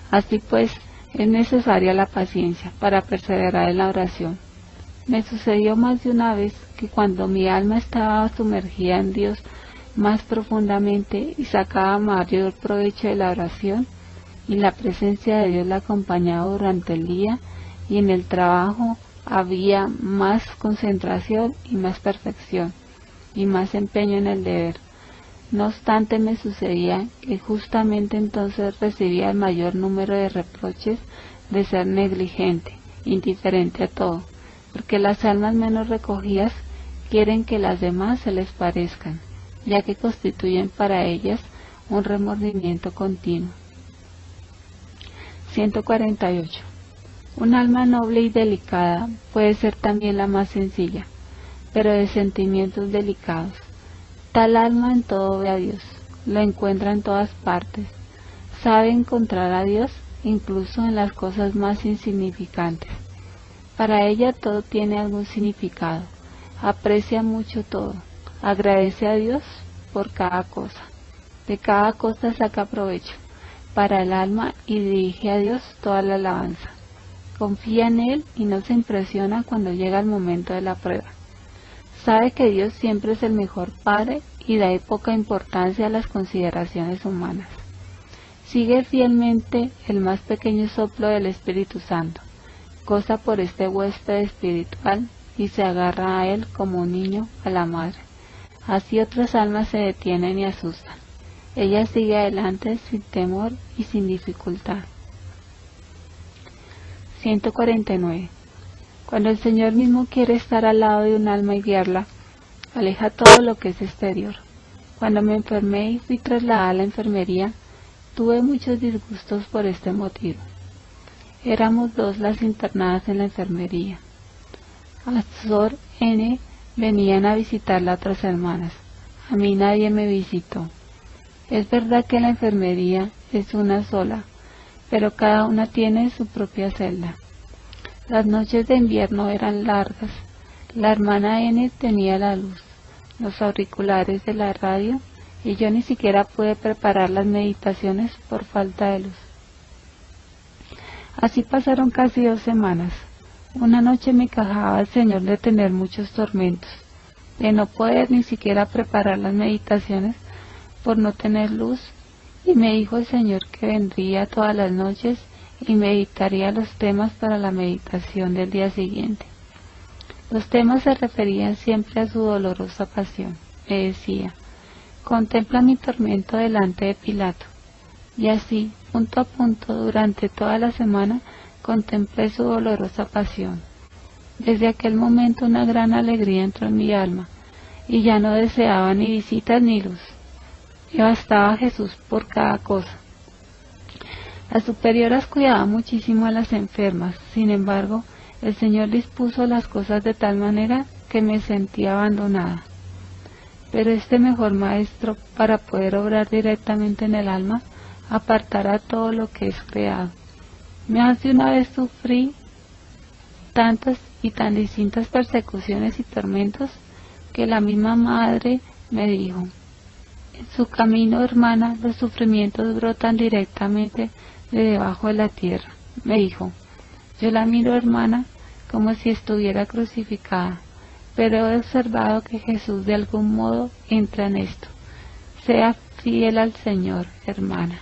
Así pues, es necesaria la paciencia para perseverar en la oración. Me sucedió más de una vez que cuando mi alma estaba sumergida en Dios más profundamente y sacaba mayor provecho de la oración, y la presencia de Dios la acompañaba durante el día, y en el trabajo había más concentración y más perfección, y más empeño en el deber. No obstante, me sucedía que justamente entonces recibía el mayor número de reproches de ser negligente, indiferente a todo, porque las almas menos recogidas quieren que las demás se les parezcan, ya que constituyen para ellas un remordimiento continuo. 148. Un alma noble y delicada puede ser también la más sencilla, pero de sentimientos delicados. Tal alma en todo ve a Dios, lo encuentra en todas partes, sabe encontrar a Dios incluso en las cosas más insignificantes. Para ella todo tiene algún significado, aprecia mucho todo, agradece a Dios por cada cosa, de cada cosa saca provecho para el alma y dirige a Dios toda la alabanza. Confía en Él y no se impresiona cuando llega el momento de la prueba. Sabe que Dios siempre es el mejor Padre y da poca importancia a las consideraciones humanas. Sigue fielmente el más pequeño soplo del Espíritu Santo, goza por este huésped espiritual y se agarra a él como un niño a la madre. Así otras almas se detienen y asustan. Ella sigue adelante sin temor y sin dificultad. 149. Cuando el Señor mismo quiere estar al lado de un alma y guiarla, aleja todo lo que es exterior. Cuando me enfermé y fui trasladada a la enfermería, tuve muchos disgustos por este motivo. Éramos 2 las internadas en la enfermería. A Sor N venían a visitarla otras hermanas. A mí nadie me visitó. Es verdad que la enfermería es una sola, pero cada una tiene su propia celda. Las noches de invierno eran largas. La hermana N tenía la luz, los auriculares de la radio, y yo ni siquiera pude preparar las meditaciones por falta de luz. Así pasaron casi 2 semanas. Una noche me quejaba el Señor de tener muchos tormentos, de no poder ni siquiera preparar las meditaciones por no tener luz, y me dijo el Señor que vendría todas las noches y meditaría los temas para la meditación del día siguiente. Los temas se referían siempre a su dolorosa pasión. Me decía: contempla mi tormento delante de Pilato. Y así, punto a punto, durante toda la semana, contemplé su dolorosa pasión. Desde aquel momento una gran alegría entró en mi alma, y ya no deseaba ni visitas ni luz. Me bastaba Jesús por cada cosa. Las superioras cuidaban muchísimo a las enfermas, sin embargo, el Señor dispuso las cosas de tal manera que me sentía abandonada. Pero este mejor maestro, para poder obrar directamente en el alma, apartará todo lo que es creado. Más de una vez sufrí tantas y tan distintas persecuciones y tormentos que la misma madre me dijo: en su camino, hermana, los sufrimientos brotan directamente de debajo de la tierra. Me dijo: yo la miro, hermana, como si estuviera crucificada, pero he observado que Jesús de algún modo entra en esto. Sea fiel al Señor, hermana.